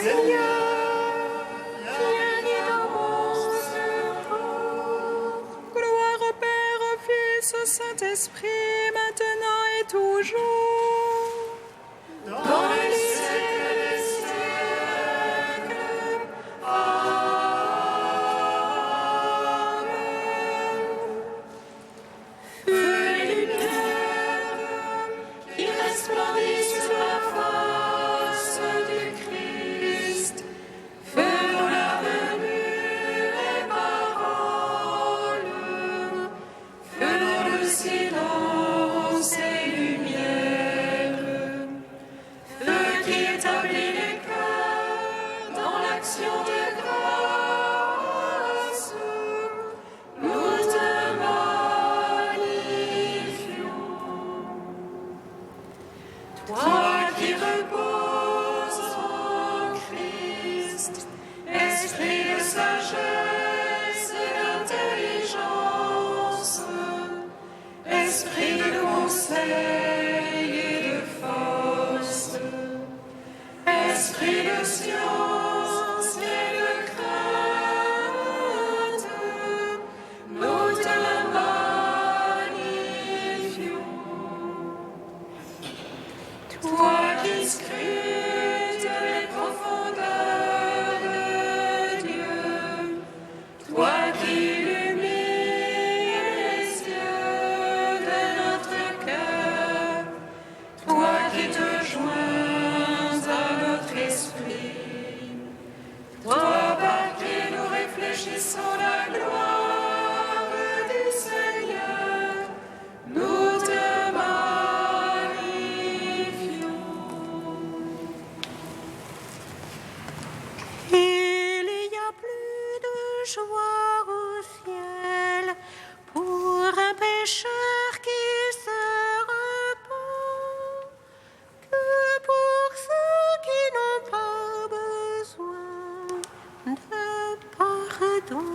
Seigneur, viens dans mon secours. Gloire au Père, au Fils, au Saint-Esprit, maintenant et toujours. Dans les siècles des siècles. Amen. Feu et lumière qui resplendissent sur la face du Christ. Feu dans la venue et parole. Feu dans le silence et lumière. Feu qui établit les cœurs dans l'action de grâce. Nous te magnifions. Toi qui reposes en Christ, esprit de sagesse et d'intelligence, esprit de conseil et de force, esprit de science et de crainte, nous te magnifions. Toi qui scrutes les profondeurs de Dieu, toi qui illumines les yeux de notre cœur, toi qui te joins à notre esprit, toi par qui nous réfléchissons la gloire du Seigneur, nous te magnifions. Il y a plus de joie au ciel pour un pécheur qui se repent que pour ceux qui n'ont pas besoin de pardon.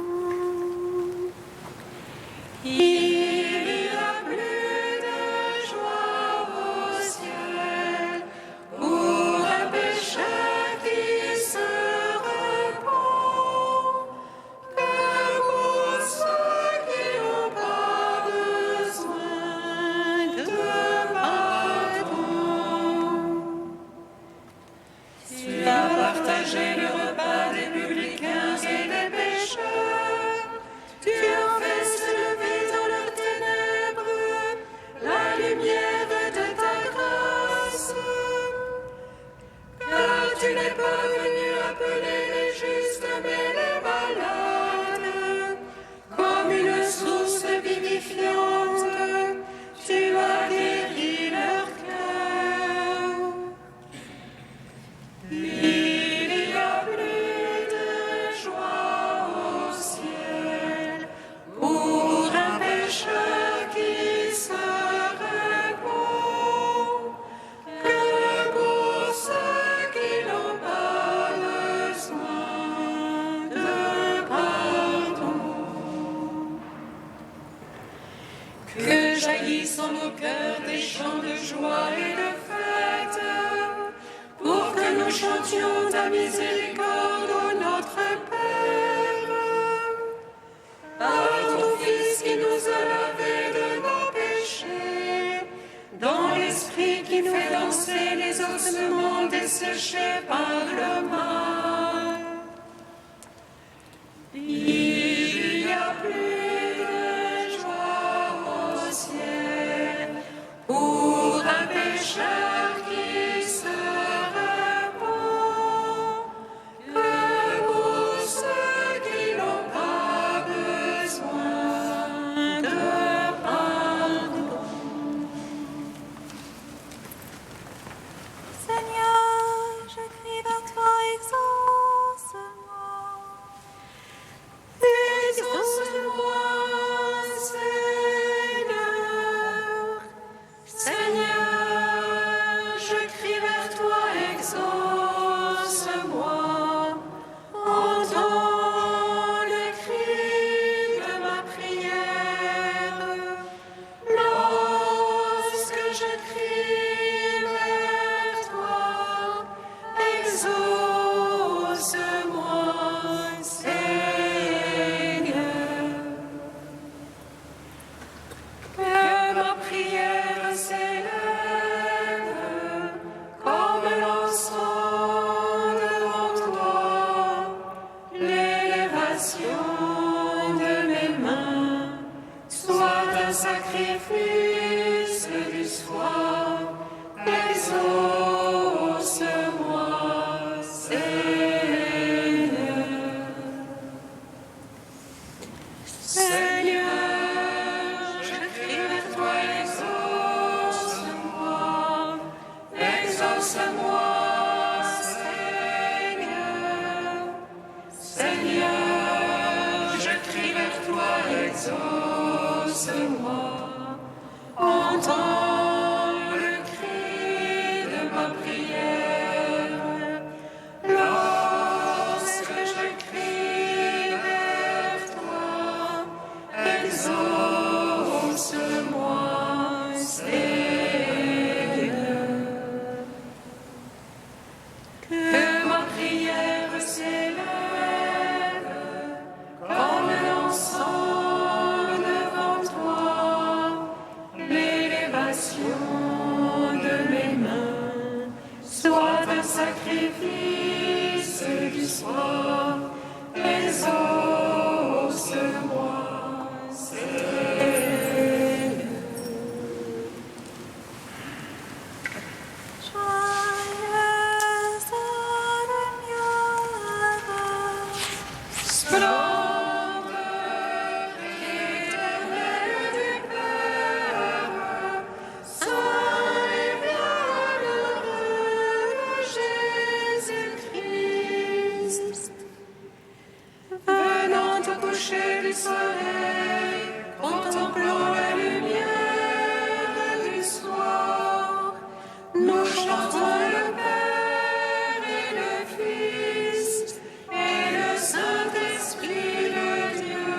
Il y a plus de joie au ciel pour un pécheur qui se repent que pour ceux qui n'ont pas besoin de pardon. Tu as partagé le repas des publicains et des pécheurs. Tu as fait se lever dans leurs ténèbres la lumière de ta grâce. Car tu n'es pas venu appeler les justes mais les malades. Comme une source vivifiante, tu as guéri leur cœur. Il y a plus de joie au ciel pour un pécheur qui se repent que pour ceux qui n'ont pas besoin de pardon. Que jaillissent en nos cœurs des chants de joie et de fête, pour que nous chantions ta miséricorde, ô notre Père. Par ton Fils qui nous a lavés de nos péchés, dans l'Esprit qui fait danser les ossements desséchés par le mal. Il y a plus de joie au ciel pour un pécheur qui se repent que pour ceux qui n'ont pas besoin de pardon. Seigneur, je crie vers toi exauce. sacrifice du soir, exauce-moi, Seigneur. Seigneur, je crie vers toi, exauce-moi, exauce-moi, Seigneur. Seigneur, je crie vers toi, exauce-moi. Entends le cri de ma prière, lorsque je crie vers toi, exauce-moi, Seigneur. Que ma prière s'élève comme l'encens devant toi. L'élévation de mes mains soit un sacrifice du soir, exauce-moi, Seigneur. Joyeuse lumière, Splendeur éternelle du Père, Saint et bienheureux Jésus-Christ, venant au coucher du soleil, contemplant la lumière du soir, nous chantons le Père et le Fils et le Saint-Esprit de Dieu.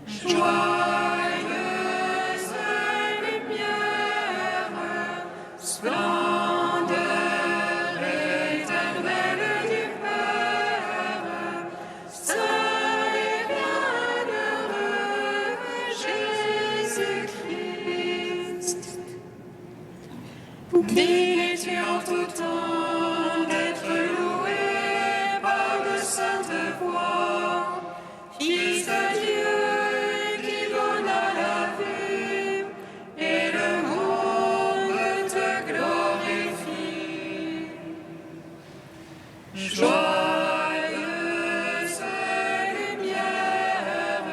Joyeuse lumière, splendeur éternelle du Père, Saint et bienheureux Jésus-Christ. Digne-tu en tout temps d'être loué par de saintes voix, Fils de Dieu qui donna la vie, et le monde te glorifie. Joyeuse lumière,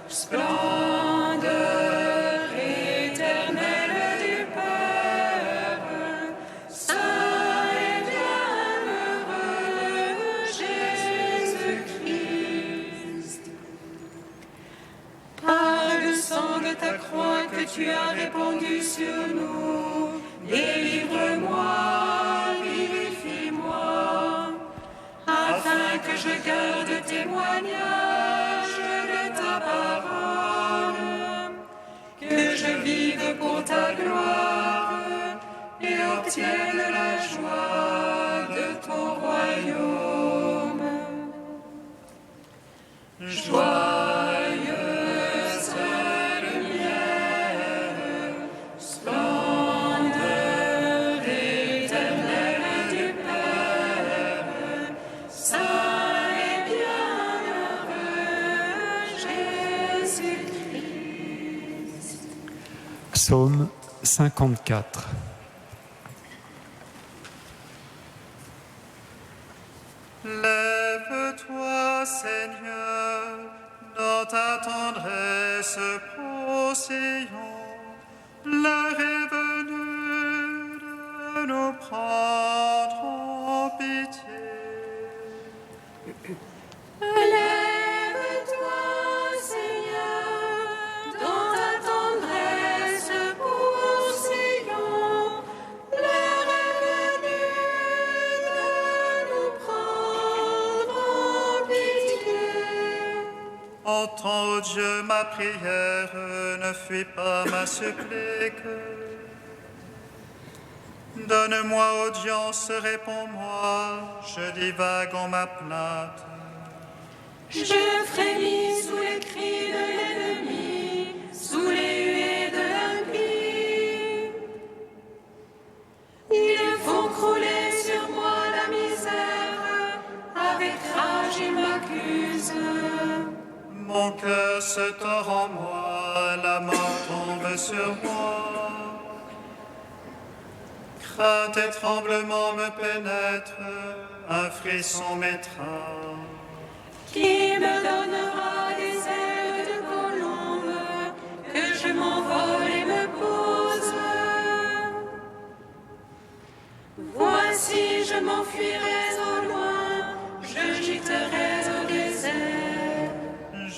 splendeur éternelle du Père, Saint et bienheureux Jésus-Christ. Par le sang de ta croix que tu as répandu sur nous, délivre-moi, vivifie-moi, afin que je garde témoignage de ta parole, que je vive pour ta gloire et obtienne la joie de ton royaume. Joyeuse lumière, splendeur éternelle du Père, Saint et bienheureux Jésus-Christ. Psaume 54. Lève-toi, Seigneur, dans ta tendresse procéons. L'heure est venue de nous prendre en pitié. Lève-toi, Seigneur, dans ta tendresse pour Sion. L'heure est venue de nous prendre en pitié. Entends, ô Dieu, ma prière, ne fuis pas ma supplique. Donne-moi audience, réponds-moi, je divague en ma plainte. Je frémis sous les cris de l'ennemi, sous les huées de l'impie. Ils font crouler sur moi la misère, avec rage ils m'accusent. Mon Mon cœur se tord en moi, la mort tombe sur moi. Crainte et tremblement me pénètrent, un frisson m'étreint. Qui me donnera des ailes de colombe, que je m'envole et me pose? Voici, je m'enfuirai au loin, je gîterai au désert.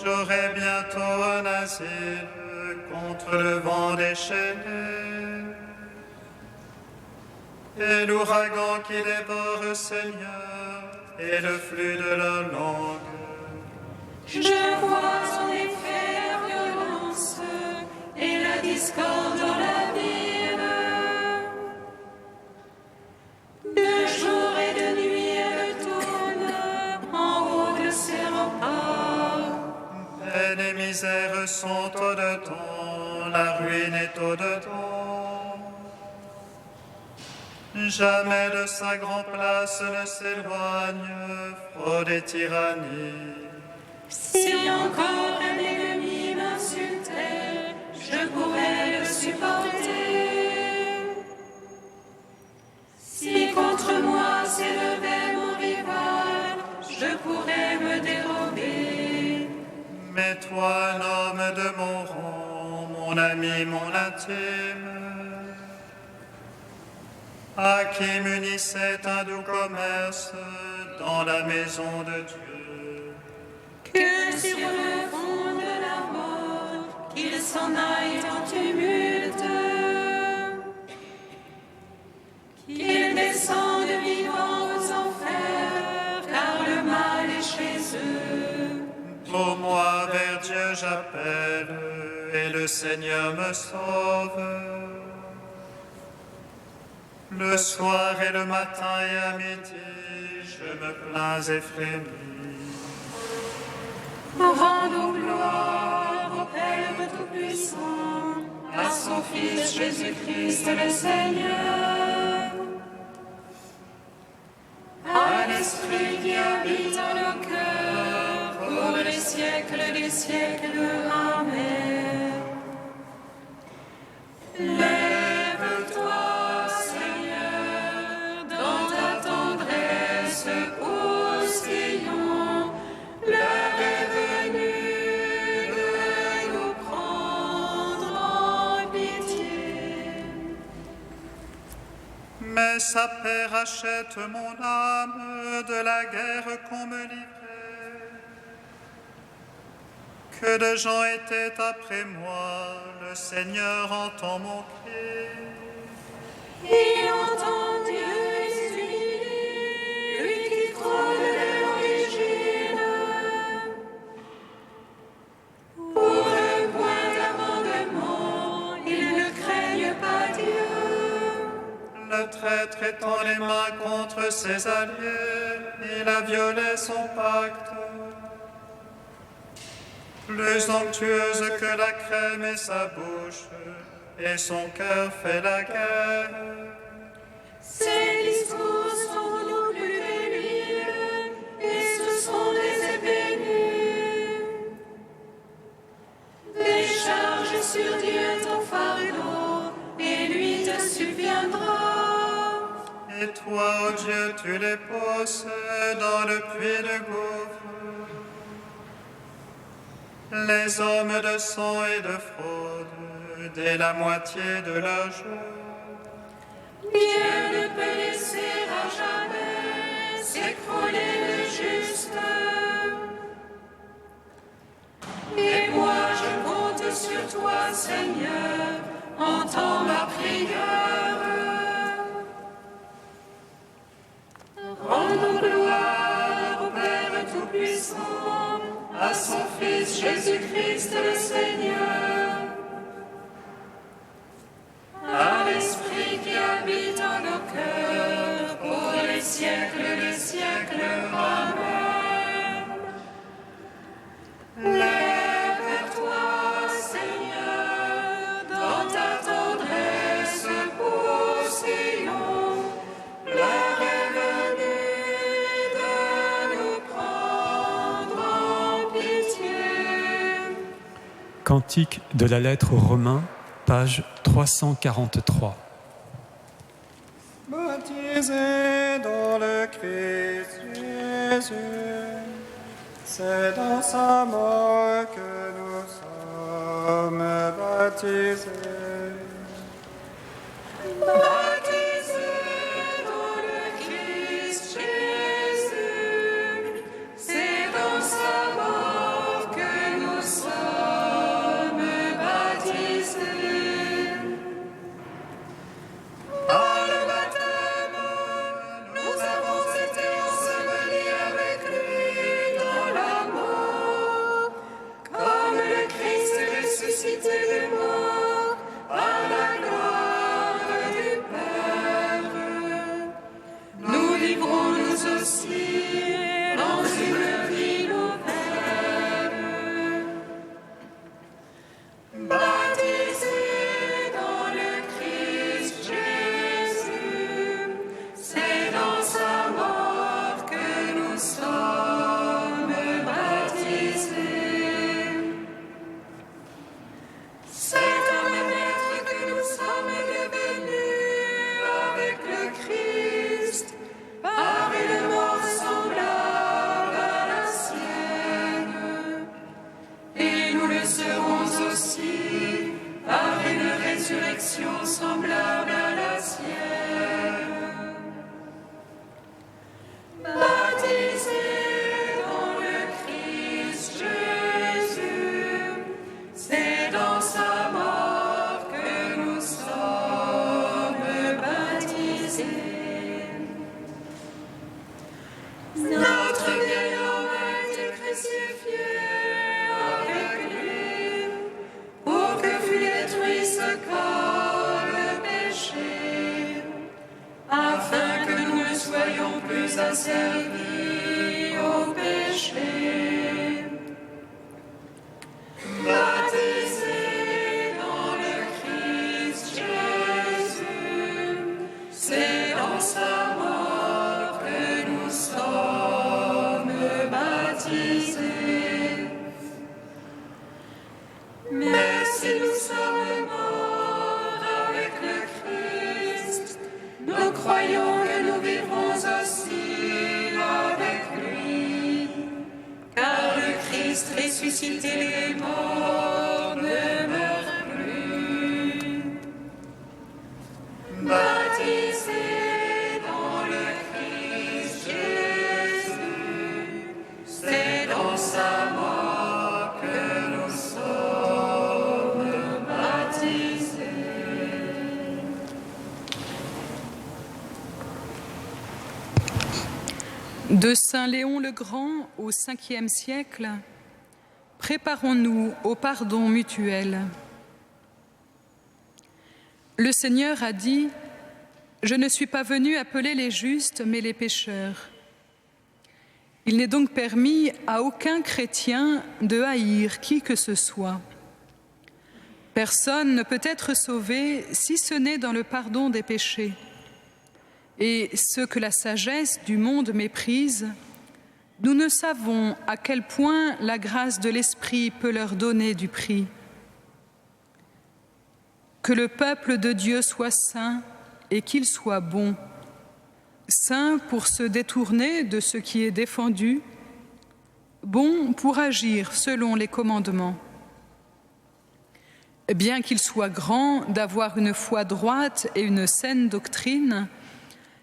J'aurai bientôt un asile contre le vent déchaîné. Et l'ouragan qui dévore, Seigneur, et le flux de leur langue. Je vois en effet la violence et la discorde dans la ville. De jour et de nuit, elle tourne en haut de ses remparts. Peine et misère sont au-dedans, la ruine est au-dedans. Jamais de sa grande place ne s'éloigne, fraude et tyrannie. Si encore un ennemi m'insultait, je pourrais le supporter. Si contre moi s'élevait mon rival, je pourrais me dérober. Mais toi, un homme de mon rang, mon ami, mon intime, à qui m'unissait un doux commerce dans la maison de Dieu. Que sur le fond de la mort, qu'il s'en aille en tumulte, qu'il descende vivant aux enfers, car le mal est chez eux. Pour moi, vers Dieu j'appelle, et le Seigneur me sauve. Le soir et le matin et à midi, je me plains et frémis. Rendons gloire au Père Tout-Puissant, à son Fils Jésus-Christ le Seigneur, à l'Esprit qui habite en nos cœurs, pour les siècles des siècles. Amen. Lève-toi, Seigneur, dans ta tendresse ô Sion, l'heure est venue de nous prendre en pitié. Mais sa paix rachète mon âme de la guerre qu'on me livrait. Que de gens étaient après moi, le Seigneur entend mon cri. Il entend Dieu et s'humilie, lui qui trône de l'origine. Pour un point d'amendement, ils ne craignent pas Dieu. Le traître étend les mains contre ses alliés, il a violé son pacte. Plus onctueuse que la crème est sa bouche, et son cœur fait la guerre. Ses discours sont nous plus que l'huile, et ce sont des épées nues. Décharge sur Dieu ton fardeau, et lui te subviendra. Et toi, ô Dieu, tu les poses dans le puits de gouffre. Les hommes de sang et de fraude, dès la moitié de leur jour. Dieu ne peut laisser à jamais s'écrouler le juste. Et moi je compte sur toi, Seigneur, entends ma prière. Rendons gloire au Père Tout-Puissant, à son Fils Jésus-Christ le Seigneur, à l'Esprit qui habite en nos cœurs, pour les siècles des siècles. Amen. Lève-toi, Seigneur, dans ta tendresse pour Sion, l'heure est venue de nous prendre en pitié. Cantique de la lettre aux Romains, page 343. Baptisés dans le Christ Jésus, c'est dans sa mort que nous sommes baptisés. Baptisés dans le Christ Jésus, c'est dans sa mort que nous sommes baptisés. Par le baptême, nous avons été ensevelis avec lui dans la mort, comme le Christ est ressuscité des morts par la gloire du Père. Nous vivrons nous aussi dans une vie nouvelle. Baptisés dans le Christ Jésus, c'est dans sa mort que nous sommes baptisés. C'est dans le Maître que nous sommes devenus avec le Christ, par une mort semblable à la sienne. Et nous le serons aussi par une résurrection semblable à la sienne. Baptisés dans le Christ Jésus, c'est dans sa mort que nous sommes baptisés. Notre vieil homme a été crucifié avec lui, pour que fût détruit ce corps le péché, afin que nous ne soyons plus asservis au péché. Baptisés dans le Christ Jésus, c'est dans sa mort que nous sommes baptisés. Mais si nous sommes morts avec le Christ, nous croyons que nous vivrons aussi avec lui, car le Christ ressuscité des morts ne meurt plus. Baptisés dans le Christ Jésus, c'est dans sa mort que nous sommes baptisés. De Saint Léon le Grand au 5e siècle, préparons-nous au pardon mutuel. Le Seigneur a dit « Je ne suis pas venu appeler les justes, mais les pécheurs ». Il n'est donc permis à aucun chrétien de haïr qui que ce soit. Personne ne peut être sauvé si ce n'est dans le pardon des péchés. Et ce que la sagesse du monde méprise, nous ne savons à quel point la grâce de l'Esprit peut leur donner du prix. Que le peuple de Dieu soit saint et qu'il soit bon, saint pour se détourner de ce qui est défendu, bon pour agir selon les commandements. Bien qu'il soit grand d'avoir une foi droite et une saine doctrine,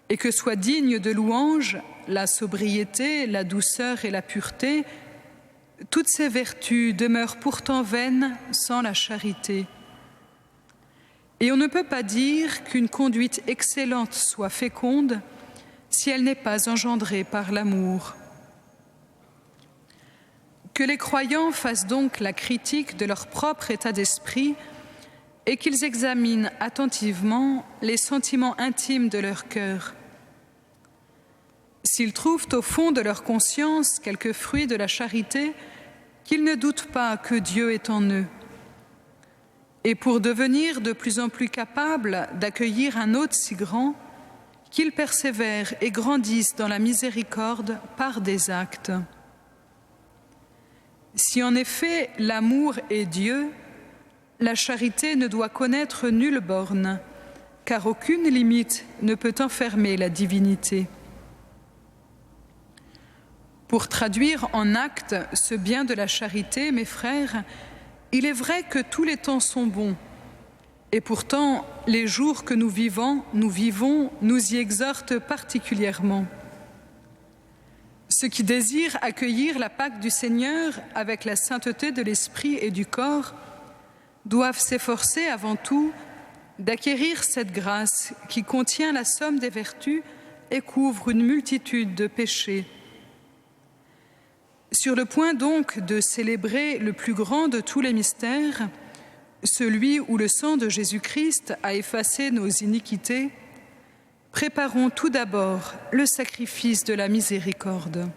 et que soit digne de louange la sobriété, la douceur et la pureté, toutes ces vertus demeurent pourtant vaines sans la charité. Et on ne peut pas dire qu'une conduite excellente soit féconde si elle n'est pas engendrée par l'amour. Que les croyants fassent donc la critique de leur propre état d'esprit et qu'ils examinent attentivement les sentiments intimes de leur cœur. S'ils trouvent au fond de leur conscience quelques fruits de la charité, qu'ils ne doutent pas que Dieu est en eux. Et pour devenir de plus en plus capables d'accueillir un hôte si grand, qu'ils persévèrent et grandissent dans la miséricorde par des actes. Si en effet l'amour est Dieu, la charité ne doit connaître nulle borne, car aucune limite ne peut enfermer la divinité. Pour traduire en actes ce bien de la charité, mes frères, il est vrai que tous les temps sont bons, et pourtant les jours que nous vivons, nous y exhortent particulièrement. Ceux qui désirent accueillir la Pâque du Seigneur avec la sainteté de l'esprit et du corps doivent s'efforcer avant tout d'acquérir cette grâce qui contient la somme des vertus et couvre une multitude de péchés. Sur le point donc de célébrer le plus grand de tous les mystères, celui où le sang de Jésus-Christ a effacé nos iniquités, préparons tout d'abord le sacrifice de la miséricorde.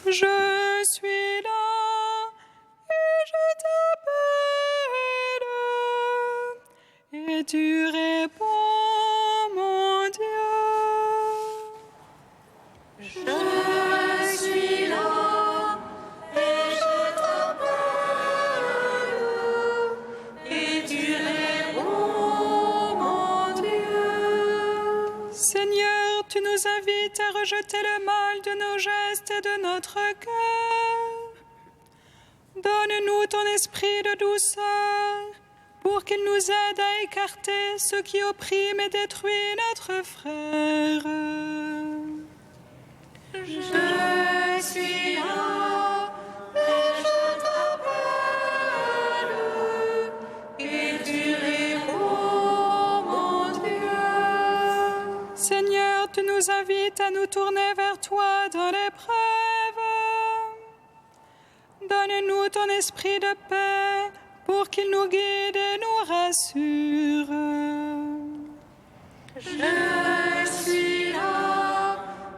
Je suis là et je t'appelle et tu réponds, mon Dieu. Je suis là et je t'appelle et tu réponds, mon Dieu. Seigneur, tu nous invites à rejeter le mal de nos gestes et de notre cœur. Donne-nous ton esprit de douceur pour qu'il nous aide à écarter ce qui opprime et détruit notre frère. Je suis là et je t'appelle et tu réponds, mon Dieu. Seigneur, tu nous invites à nous tourner vers toi dans l'épreuve. Donne-nous ton esprit de paix pour qu'il nous guide et nous rassure. Je suis là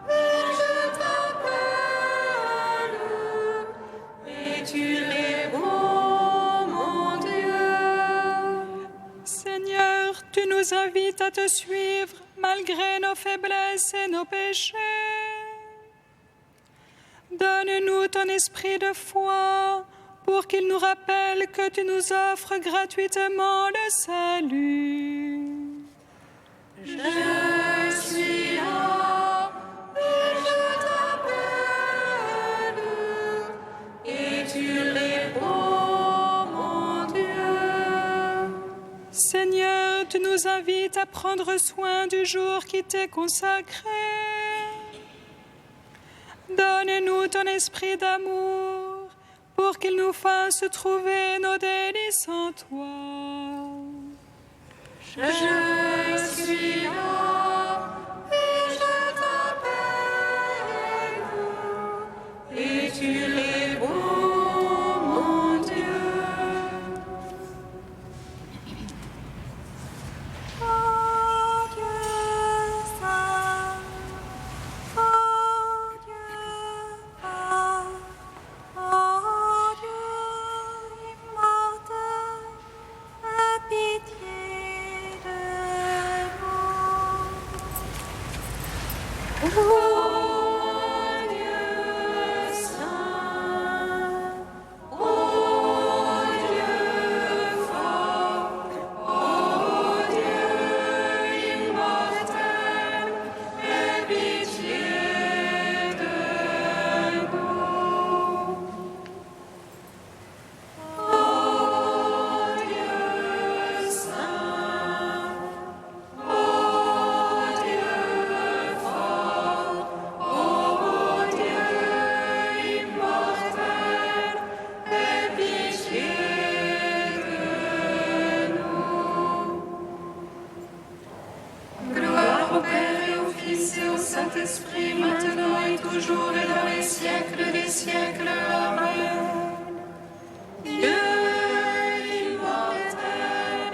et je t'appelle et tu réponds, mon Dieu. Seigneur, tu nous invites à te suivre malgré nos faiblesses et nos péchés. Donne-nous ton esprit de foi pour qu'il nous rappelle que tu nous offres gratuitement le salut. Je suis là et je t'appelle et tu réponds, mon Dieu. Seigneur, tu nous invites à prendre soin du jour qui t'est consacré. Donne-nous ton esprit d'amour, pour qu'il nous fasse trouver nos délices en toi. Je suis là, et je t'appelle, et tu réponds, mon Dieu. Oh Dieu saint, oh Dieu Père, oh Dieu immortel, aie pitié de nous. Oh Dieu saint, oh Dieu fort, oh Dieu immortel, aie pitié de nous. Oh Dieu saint, oh Dieu fort, oh Dieu immortel, aie pitié de nous. Gloire au Père et au Fils et au Saint-Esprit, maintenant et toujours et dans les siècles des siècles. Amen. Dieu immortel,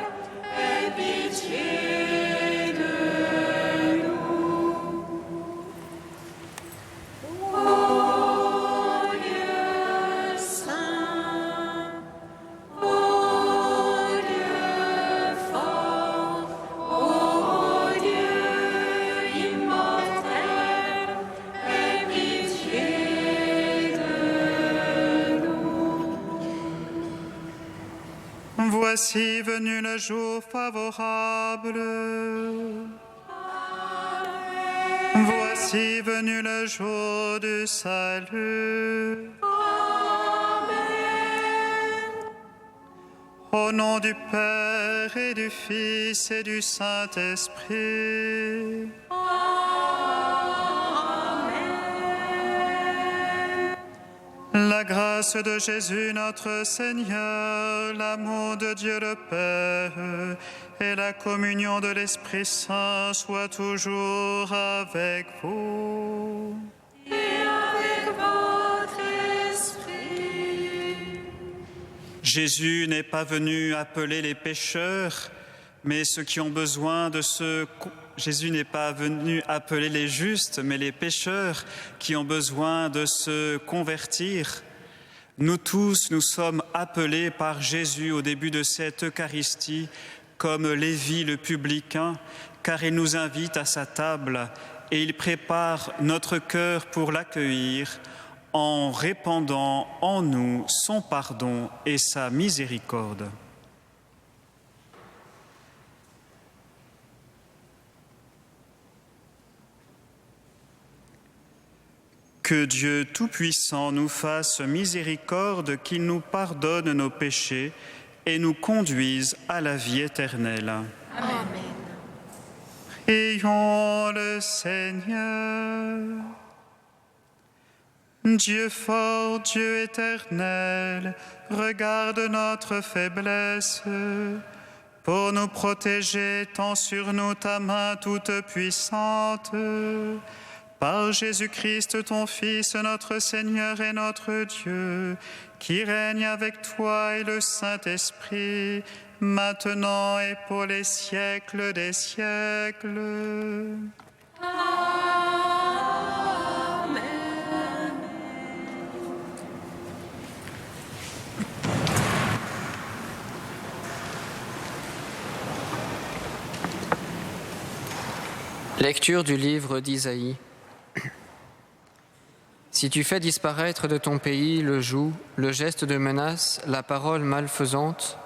aie pitié de nous. Oh Dieu saint, oh Dieu fort, oh Dieu immortel, aie pitié de nous. Voici venu le jour favorable. Voici venu le jour du salut. Au nom du Père et du Fils et du Saint-Esprit. La grâce de Jésus notre Seigneur, l'amour de Dieu le Père et la communion de l'Esprit Saint soient toujours avec vous. Et avec votre esprit. Jésus n'est pas venu appeler les pécheurs, mais ceux qui ont besoin de se... Jésus n'est pas venu appeler les justes, mais les pécheurs qui ont besoin de se convertir. Nous tous, nous sommes appelés par Jésus au début de cette Eucharistie comme Lévi le publicain, car il nous invite à sa table et il prépare notre cœur pour l'accueillir en répandant en nous son pardon et sa miséricorde. Que Dieu Tout-Puissant nous fasse miséricorde, qu'il nous pardonne nos péchés et nous conduise à la vie éternelle. Amen. Prions le Seigneur. Dieu fort, Dieu éternel, regarde notre faiblesse. Pour nous protéger, tends sur nous ta main toute puissante. Par Jésus-Christ, ton Fils, notre Seigneur et notre Dieu, qui règne avec toi et le Saint-Esprit, maintenant et pour les siècles des siècles. Amen. Lecture du livre d'Isaïe. Si tu fais disparaître de ton pays le joug, le geste de menace, la parole malfaisante,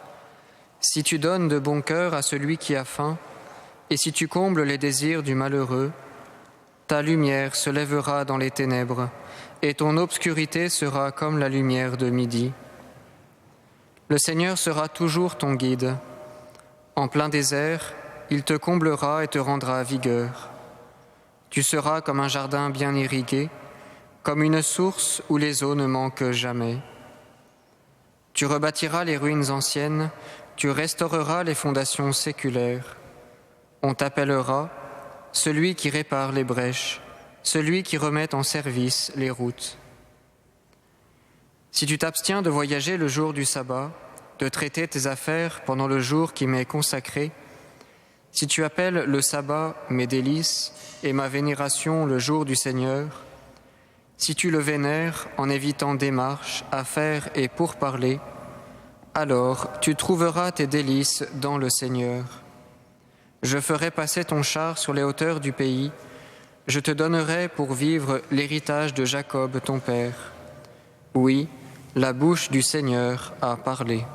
si tu donnes de bon cœur à celui qui a faim, et si tu combles les désirs du malheureux, ta lumière se lèvera dans les ténèbres, et ton obscurité sera comme la lumière de midi. Le Seigneur sera toujours ton guide. En plein désert, il te comblera et te rendra vigueur. Tu seras comme un jardin bien irrigué, comme une source où les eaux ne manquent jamais. Tu rebâtiras les ruines anciennes, tu restaureras les fondations séculaires. On t'appellera celui qui répare les brèches, celui qui remet en service les routes. Si tu t'abstiens de voyager le jour du sabbat, de traiter tes affaires pendant le jour qui m'est consacré, si tu appelles le sabbat mes délices et ma vénération le jour du Seigneur, si tu le vénères en évitant démarches, affaires et pourparlers, alors tu trouveras tes délices dans le Seigneur. Je ferai passer ton char sur les hauteurs du pays, je te donnerai pour vivre l'héritage de Jacob ton père. Oui, la bouche du Seigneur a parlé.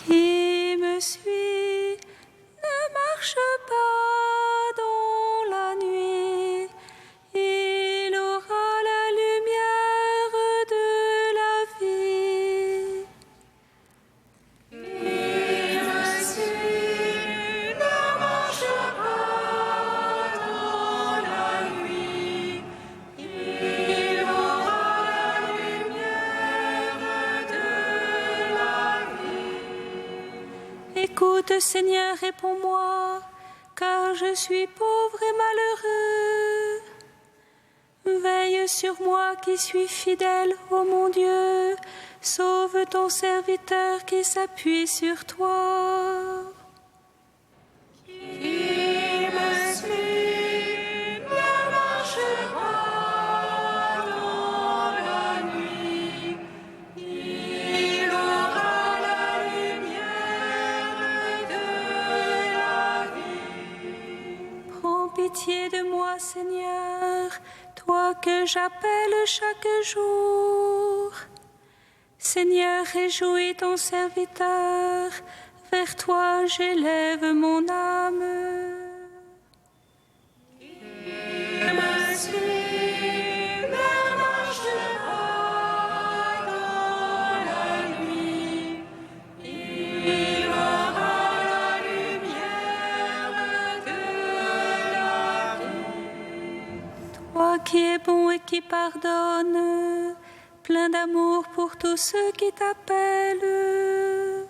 Qui me suit ne marche pas dans la nuit, il aura la lumière de la vie. Qui me suit ne marche pas dans la nuit, il aura la lumière de la vie. Écoute, Seigneur, réponds-moi, car je suis pauvre et malheureux. Veille sur moi qui suis fidèle, ô mon Dieu. Sauve ton serviteur qui s'appuie sur toi. Qui me suit ne marche pas dans la nuit, il aura la lumière de la vie. Prends pitié de moi, Seigneur, toi que j'appelle chaque jour. Seigneur, réjouis ton serviteur, vers toi j'élève mon âme. Qui me suit ne marche pas dans la nuit, il aura la lumière de la vie. Toi qui es bon et qui pardonnes, plein d'amour pour tous ceux qui t'appellent.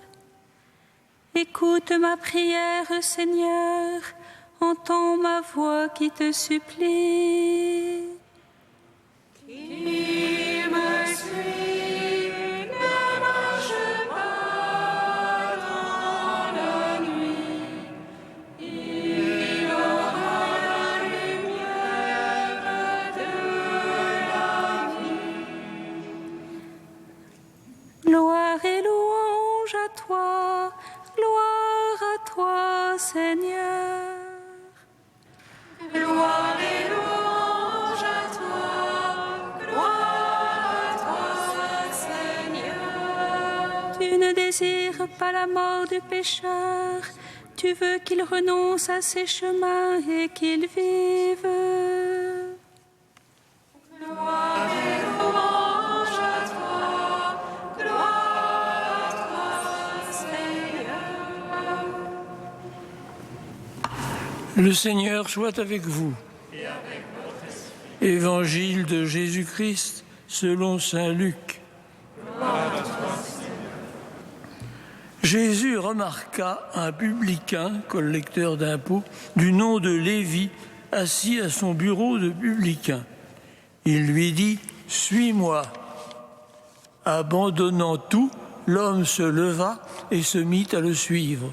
Écoute ma prière, Seigneur, entends ma voix qui te supplie. Qui me suit ne marche pas dans la nuit. désires pas la mort du pécheur. Tu veux qu'il renonce à ses chemins et qu'il vive. Gloire et louange à toi, gloire à toi, Seigneur. Le Seigneur soit avec vous. Et avec votre esprit. Évangile de Jésus-Christ selon saint Luc. Gloire à toi, Seigneur. Jésus remarqua un publicain, collecteur d'impôts, du nom de Lévi, assis à son bureau de publicain. Il lui dit « Suis-moi ». Abandonnant tout, l'homme se leva et se mit à le suivre.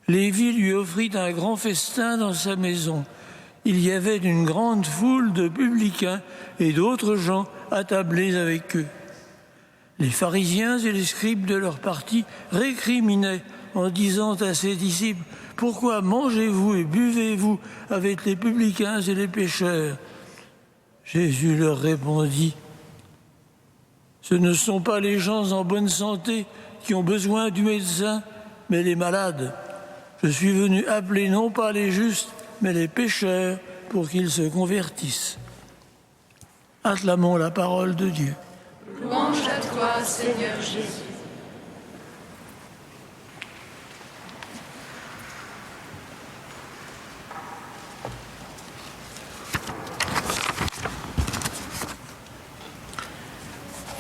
Lévi lui offrit un grand festin dans sa maison. Il y avait une grande foule de publicains et d'autres gens attablés avec eux. Les pharisiens et les scribes de leur parti récriminaient en disant à ses disciples « Pourquoi mangez-vous et buvez-vous avec les publicains et les pécheurs ?» Jésus leur répondit « Ce ne sont pas les gens en bonne santé qui ont besoin du médecin, mais les malades. Je suis venu appeler non pas les justes, mais les pécheurs pour qu'ils se convertissent. » Acclamons la parole de Dieu. Louange à toi, Seigneur Jésus.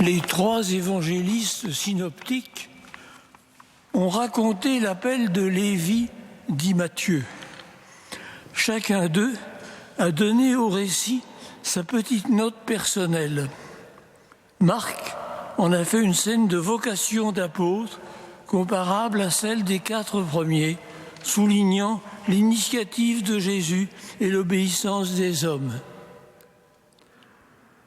Les trois évangélistes synoptiques ont raconté l'appel de Lévi, dit Matthieu. Chacun d'eux a donné au récit sa petite note personnelle. Marc en a fait une scène de vocation d'apôtre comparable à celle des 4 premiers, soulignant l'initiative de Jésus et l'obéissance des hommes.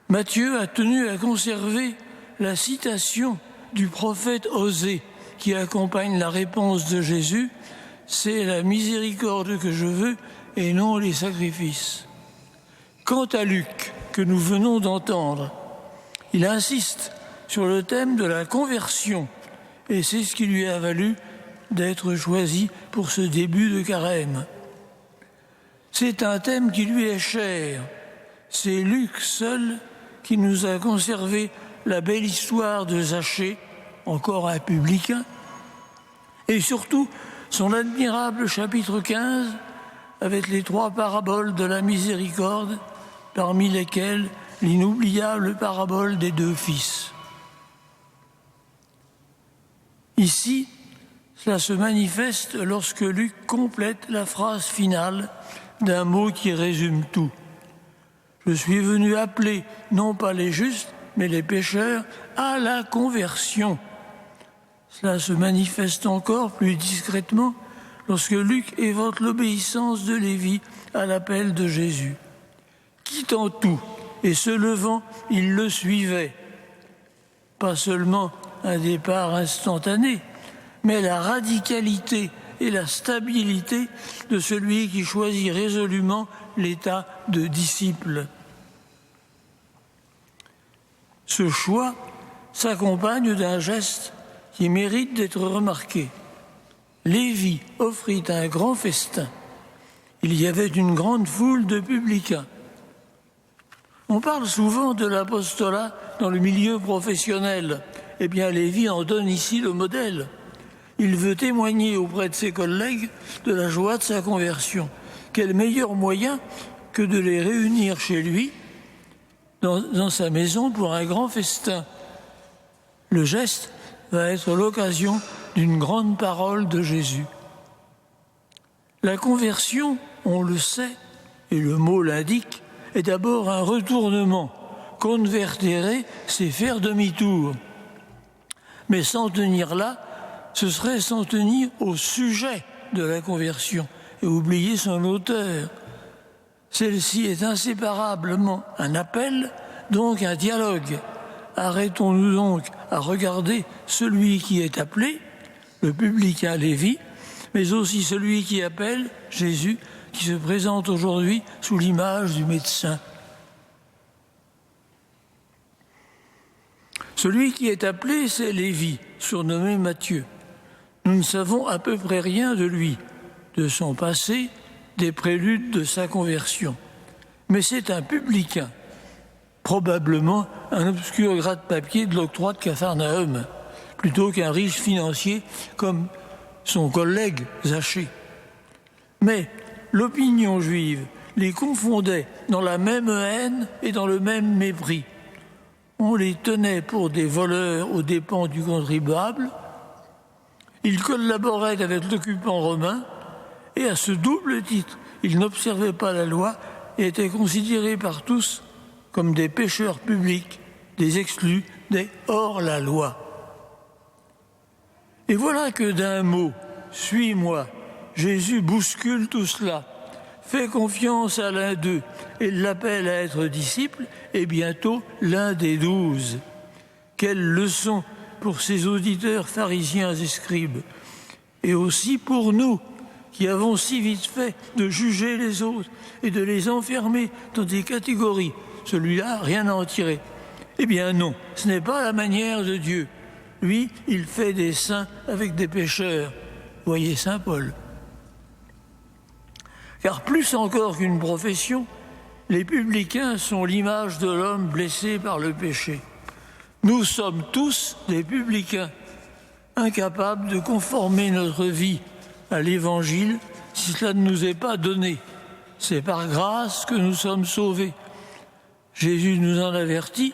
Matthieu a tenu à conserver la citation du prophète Osée qui accompagne la réponse de Jésus « C'est la miséricorde que je veux et non les sacrifices ». Quant à Luc, que nous venons d'entendre, il insiste sur le thème de la conversion et c'est ce qui lui a valu d'être choisi pour ce début de carême. C'est un thème qui lui est cher. C'est Luc seul qui nous a conservé la belle histoire de Zachée, encore un publicain, et surtout son admirable chapitre 15 avec les 3 paraboles de la miséricorde, parmi lesquelles l'inoubliable parabole des 2 fils. Ici, cela se manifeste lorsque Luc complète la phrase finale d'un mot qui résume tout. Je suis venu appeler non pas les justes, mais les pécheurs à la conversion. Cela se manifeste encore plus discrètement lorsque Luc évoque l'obéissance de Lévi à l'appel de Jésus. Quittant tout et se levant, il le suivait. Pas seulement un départ instantané, mais la radicalité et la stabilité de celui qui choisit résolument l'état de disciple. Ce choix s'accompagne d'un geste qui mérite d'être remarqué. Lévi offrit un grand festin. Il y avait une grande foule de publicains. On parle souvent de l'apostolat dans le milieu professionnel. Eh bien, Lévi en donne ici le modèle. Il veut témoigner auprès de ses collègues de la joie de sa conversion. Quel meilleur moyen que de les réunir chez lui, dans sa maison, pour un grand festin. Le geste va être l'occasion d'une grande parole de Jésus. La conversion, on le sait, et le mot l'indique, est d'abord un retournement. Convertere, c'est faire demi-tour. Mais s'en tenir là, ce serait s'en tenir au sujet de la conversion et oublier son auteur. Celle-ci est inséparablement un appel, donc un dialogue. Arrêtons-nous donc à regarder celui qui est appelé, le publicain Lévi, mais aussi celui qui appelle, Jésus, qui se présente aujourd'hui sous l'image du médecin. Celui qui est appelé, c'est Lévi, surnommé Matthieu. Nous ne savons à peu près rien de lui, de son passé, des préludes de sa conversion. Mais c'est un publicain, probablement un obscur gratte-papier de l'octroi de Capharnaüm, plutôt qu'un riche financier comme son collègue Zachée. Mais l'opinion juive les confondait dans la même haine et dans le même mépris. On les tenait pour des voleurs aux dépens du contribuable. Ils collaboraient avec l'occupant romain et à ce double titre, ils n'observaient pas la loi et étaient considérés par tous comme des pécheurs publics, des exclus, des hors-la-loi. Et voilà que d'un mot, « suis-moi », Jésus bouscule tout cela, fait confiance à l'un d'eux et l'appelle à être disciple et bientôt l'un des 12. Quelle leçon pour ces auditeurs pharisiens et scribes, et aussi pour nous qui avons si vite fait de juger les autres et de les enfermer dans des catégories. Celui-là, rien à en tirer. Eh bien non, ce n'est pas la manière de Dieu. Lui, il fait des saints avec des pécheurs. Voyez saint Paul. Car plus encore qu'une profession, les publicains sont l'image de l'homme blessé par le péché. Nous sommes tous des publicains, incapables de conformer notre vie à l'Évangile si cela ne nous est pas donné. C'est par grâce que nous sommes sauvés. Jésus nous en avertit,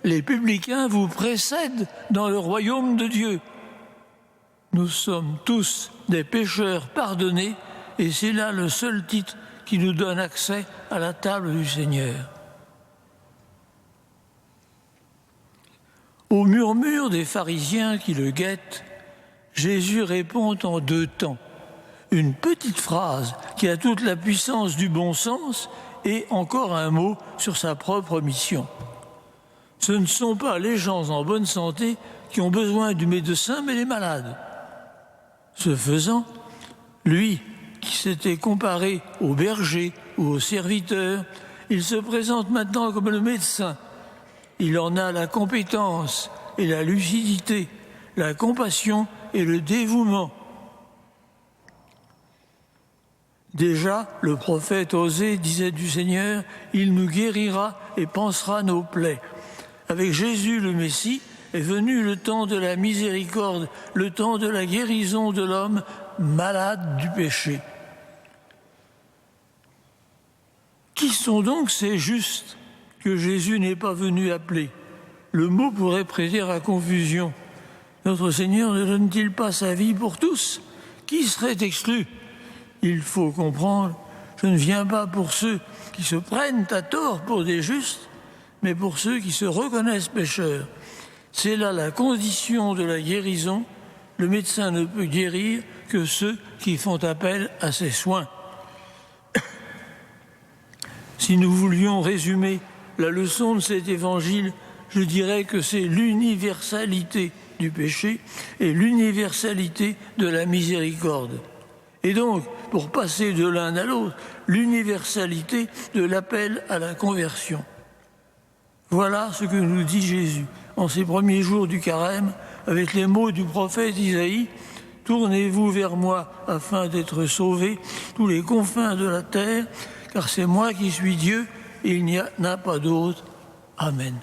les publicains vous précèdent dans le royaume de Dieu. Nous sommes tous des pécheurs pardonnés et c'est là le seul titre qui nous donne accès à la table du Seigneur. Au murmure des pharisiens qui le guettent, Jésus répond en 2 temps. Une petite phrase qui a toute la puissance du bon sens et encore un mot sur sa propre mission. Ce ne sont pas les gens en bonne santé qui ont besoin du médecin, mais les malades. Ce faisant, lui qui s'était comparé au berger ou au serviteur, il se présente maintenant comme le médecin. Il en a la compétence et la lucidité, la compassion et le dévouement. Déjà, le prophète Osée disait du Seigneur, « Il nous guérira et pansera nos plaies ». Avec Jésus le Messie est venu le temps de la miséricorde, le temps de la guérison de l'homme malade du péché. Qui sont donc ces justes que Jésus n'est pas venu appeler? Le mot pourrait prêter à confusion. Notre Seigneur ne donne-t-il pas sa vie pour tous? Qui serait exclu? Il faut comprendre, je ne viens pas pour ceux qui se prennent à tort pour des justes, mais pour ceux qui se reconnaissent pécheurs. C'est là la condition de la guérison. Le médecin ne peut guérir que ceux qui font appel à ses soins. Si nous voulions résumer la leçon de cet évangile, je dirais que c'est l'universalité du péché et l'universalité de la miséricorde. Et donc, pour passer de l'un à l'autre, l'universalité de l'appel à la conversion. Voilà ce que nous dit Jésus en ces premiers jours du carême, avec les mots du prophète Isaïe, « Tournez-vous vers moi afin d'être sauvés, tous les confins de la terre, car c'est moi qui suis Dieu et il n'y en a pas d'autre. Amen. »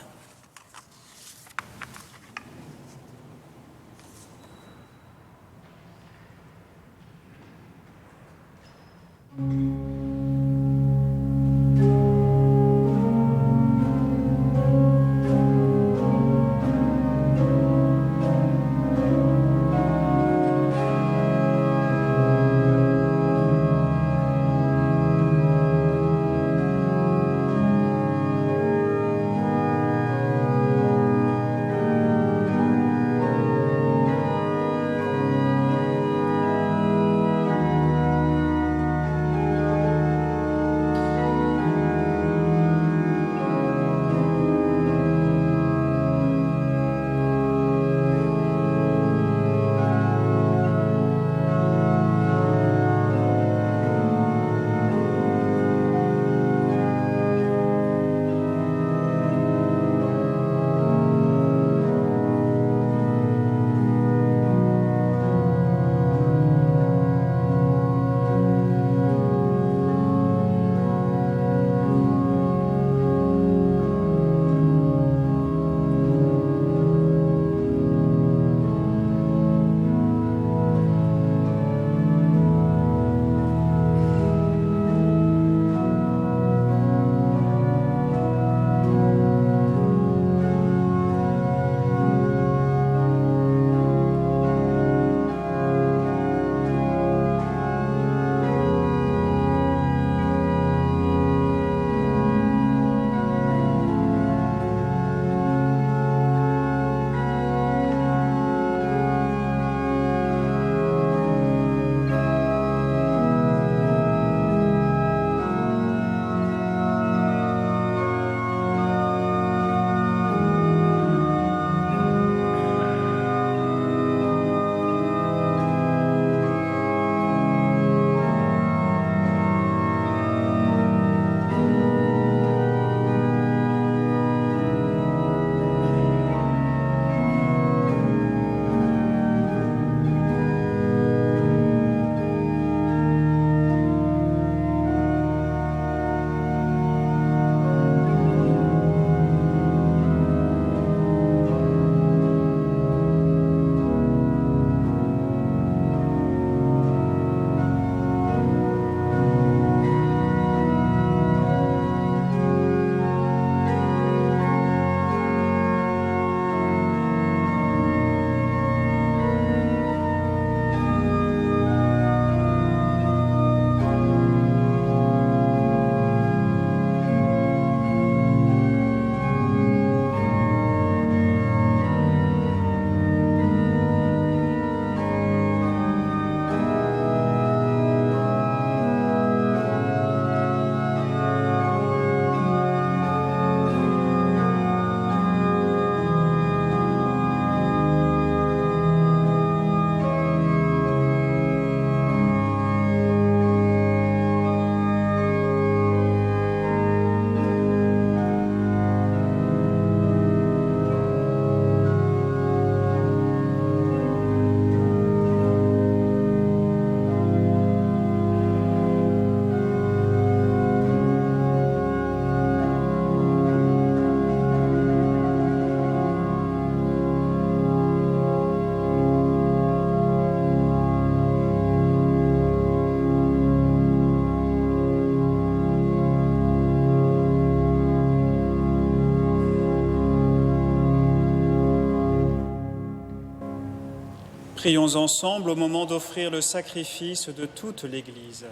Prions ensemble au moment d'offrir le sacrifice de toute l'Église.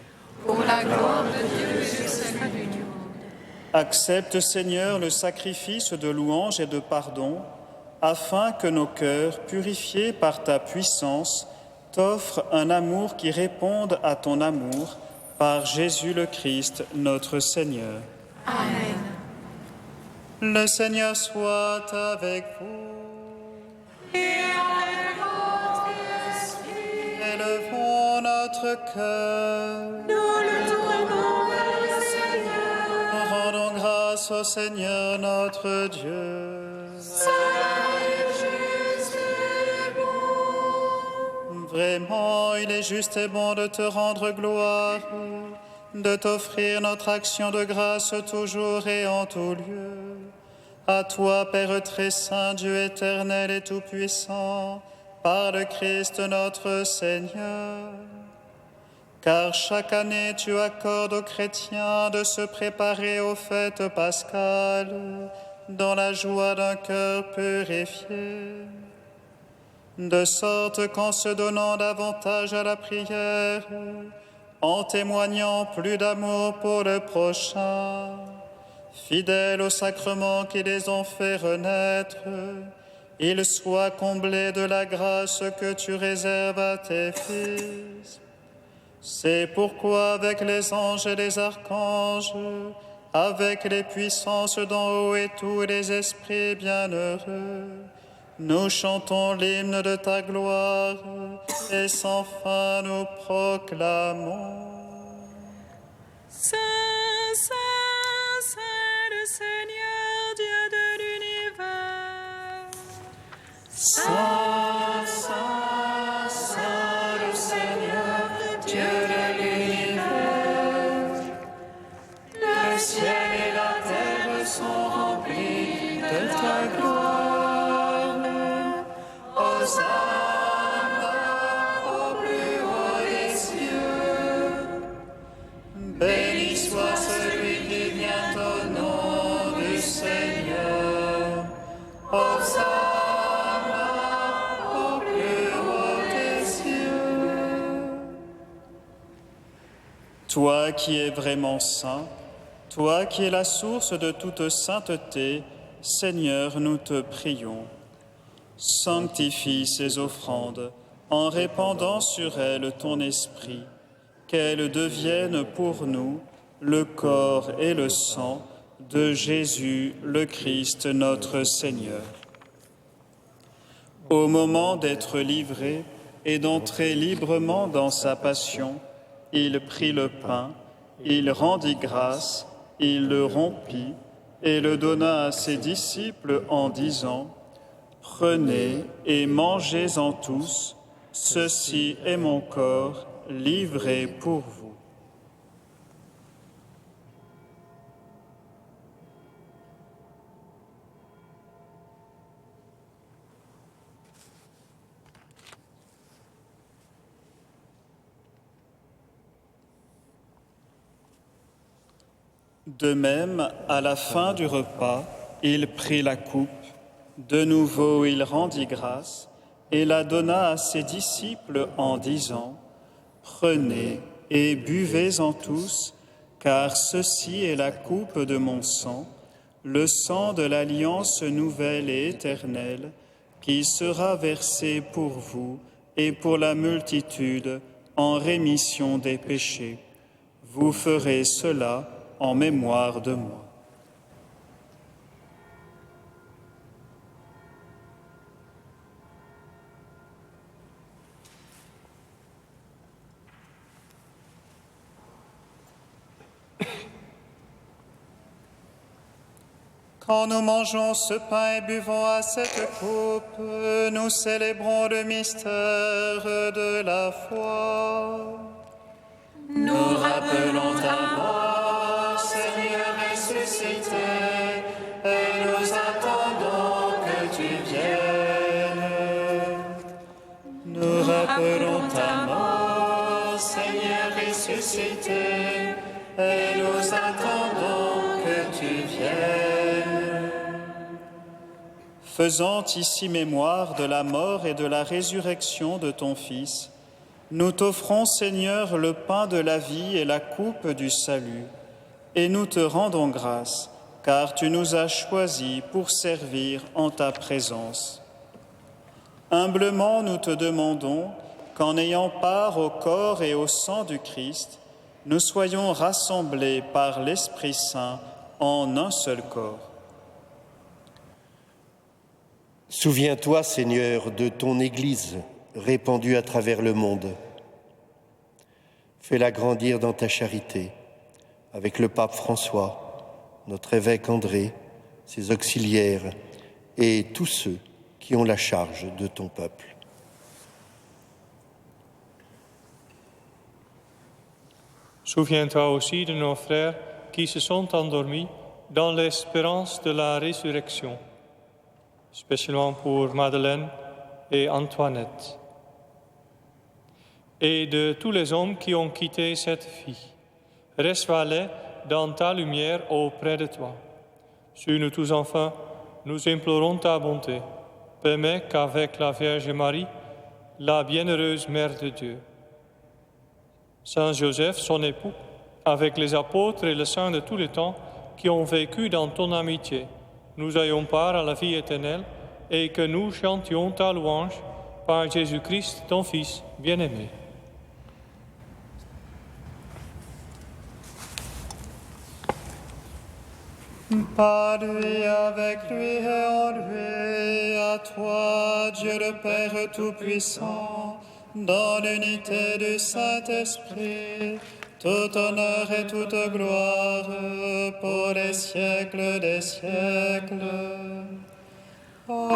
Pour la gloire de Dieu et le salut du monde. Accepte, Seigneur, le sacrifice de louange et de pardon, afin que nos cœurs, purifiés par ta puissance, t'offrent un amour qui réponde à ton amour, par Jésus le Christ, notre Seigneur. Amen. Le Seigneur soit avec vous. Et avec votre esprit, Élevons notre cœur. nous le tournons vers le Seigneur. Nous rendons grâce au Seigneur notre Dieu. Cela est juste et bon. Vraiment, il est juste et bon de te rendre gloire, de t'offrir notre action de grâce toujours et en tout lieu. À toi, Père très saint, Dieu éternel et tout-puissant, par le Christ notre Seigneur. Car chaque année, tu accordes aux chrétiens de se préparer aux fêtes pascales dans la joie d'un cœur purifié, de sorte qu'en se donnant davantage à la prière, en témoignant plus d'amour pour le prochain, fidèles aux sacrements qui les ont fait renaître, ils soient comblés de la grâce que tu réserves à tes fils. C'est pourquoi avec les anges et les archanges, avec les puissances d'en haut et tous les esprits bienheureux, nous chantons l'hymne de ta gloire et sans fin nous proclamons. Saint, Saint, Saint le Seigneur, Dieu de l'univers. Saint, Saint, Saint le Seigneur, Dieu de l'univers. Le ciel et la terre sont remplis de ta gloire. Hosanna au plus haut des cieux. Béni soit celui qui vient au nom du Seigneur. Hosanna au plus haut des cieux. Toi qui es vraiment saint, toi qui es la source de toute sainteté, Seigneur, nous te prions. Sanctifie ces offrandes en répandant sur elles ton esprit, qu'elles deviennent pour nous le corps et le sang de Jésus le Christ notre Seigneur. Au moment d'être livré et d'entrer librement dans sa passion, il prit le pain, il rendit grâce, il le rompit et le donna à ses disciples en disant : Prenez et mangez-en tous, ceci est mon corps livré pour vous. De même, à la fin du repas, il prit la coupe. De nouveau, il rendit grâce et la donna à ses disciples en disant : Prenez et buvez-en tous, car ceci est la coupe de mon sang, le sang de l'alliance nouvelle et éternelle, qui sera versé pour vous et pour la multitude en rémission des péchés. Vous ferez cela en mémoire de moi. Quand nous mangeons ce pain et buvons à cette coupe, nous célébrons le mystère de la foi. Nous rappelons ta mort, Seigneur ressuscité, et nous attendons que tu viennes. Nous rappelons ta mort, Seigneur ressuscité, et nous attendons que tu viennes. faisant ici mémoire de la mort et de la résurrection de ton Fils, nous t'offrons, Seigneur, le pain de la vie et la coupe du salut, et nous te rendons grâce, car tu nous as choisis pour servir en ta présence. Humblement, nous te demandons qu'en ayant part au corps et au sang du Christ, nous soyons rassemblés par l'Esprit Saint en un seul corps. Souviens-toi, Seigneur, de ton Église répandue à travers le monde. Fais-la grandir dans ta charité, avec le pape François, notre évêque André, ses auxiliaires et tous ceux qui ont la charge de ton peuple. Souviens-toi aussi de nos frères qui se sont endormis dans l'espérance de la résurrection, spécialement pour Madeleine et Antoinette, et de tous les hommes qui ont quitté cette vie. Reçois-les dans ta lumière auprès de toi. Sur nous tous enfin, nous implorons ta bonté. Permets qu'avec la Vierge Marie, la bienheureuse Mère de Dieu, Saint Joseph, son époux, avec les apôtres et les saints de tous les temps qui ont vécu dans ton amitié, nous ayons part à la vie éternelle et que nous chantions ta louange par Jésus-Christ, ton Fils bien-aimé. Par lui, avec lui et en lui, à toi, Dieu le Père Tout-Puissant, dans l'unité du Saint-Esprit, tout honneur et toute gloire pour les siècles des siècles. Amen.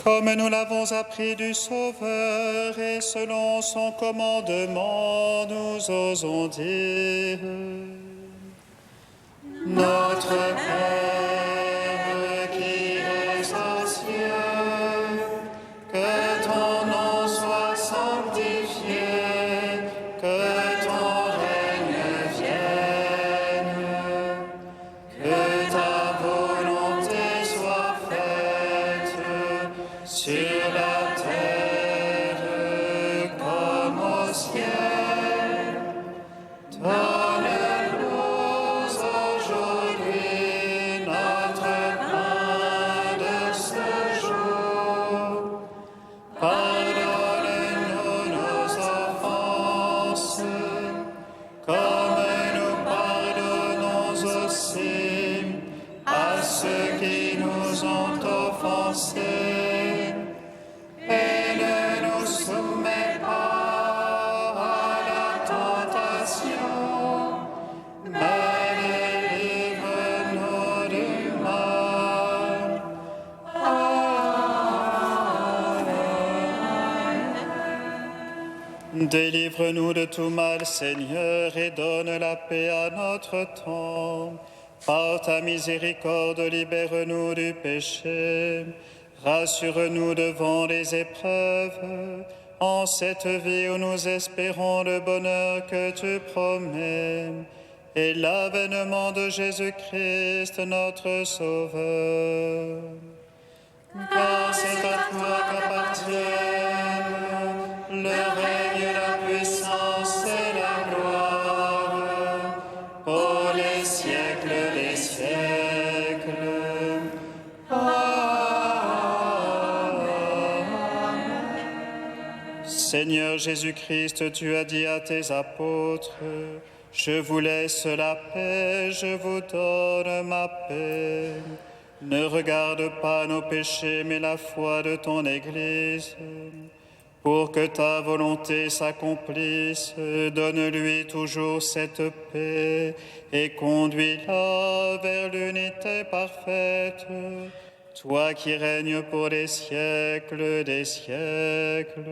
Comme nous l'avons appris du Sauveur et selon son commandement, nous osons dire: Notre Père qui es aux cieux, que ton nom soit sanctifié, que ton règne vienne, que ta volonté soit faite sur la terre comme au ciel. Donne-nous aujourd'hui notre pain de ce jour. Pardonne-nous nos offenses, comme nous pardonnons aussi à ceux qui nous ont offensés. Et ne nous soumets pas à la tentation, mais délivre-nous du mal. Amen. Délivre-nous de tout mal, Seigneur, et donne la paix à notre temps. Par ta miséricorde, libère-nous du péché. Rassure-nous devant les épreuves, en cette vie où nous espérons le bonheur que tu promets, et l'avènement de Jésus-Christ, notre Sauveur. Car c'est à toi qu'appartiennent le règne, la puissance et la gloire, pour les siècles des siècles. Seigneur Jésus-Christ, tu as dit à tes apôtres: je vous laisse la paix, je vous donne ma paix. Ne regarde pas nos péchés, mais la foi de ton Église. Pour que ta volonté s'accomplisse, donne-lui toujours cette paix et conduis-la vers l'unité parfaite. Toi qui règnes pour les siècles des siècles.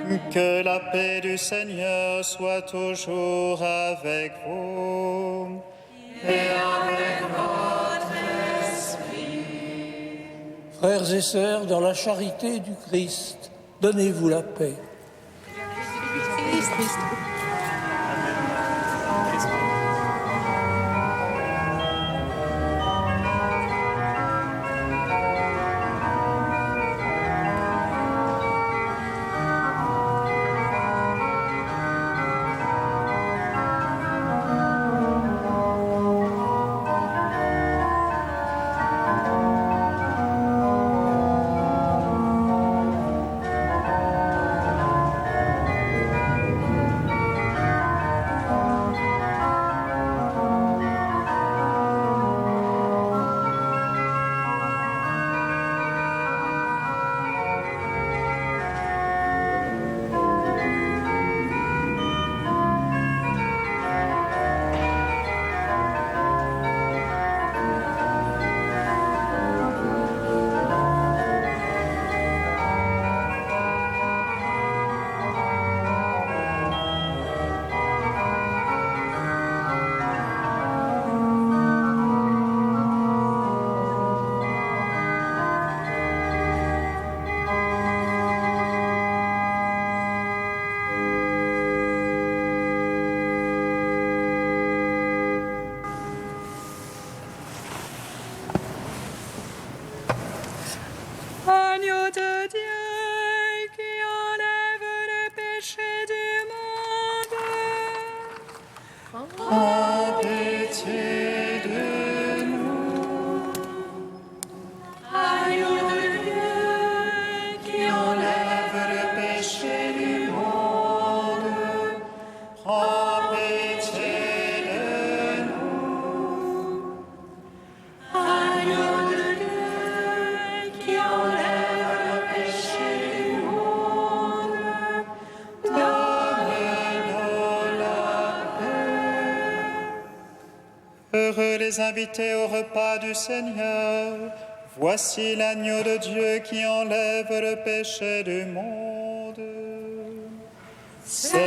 Amen. Que la paix du Seigneur soit toujours avec vous. Et avec votre esprit. Frères et sœurs, dans la charité du Christ, donnez-vous la paix. Agneau de Dieu qui enlève le péché du monde. Prends pitié de nous. Agneau de Dieu qui enlève le péché du monde. Prends pitié de nous. Agneau de Dieu qui enlève le péché du monde. Donne-nous la paix. Heureux les invités au repas du Seigneur. Voici l'agneau de Dieu qui enlève le péché du monde. Seigneur,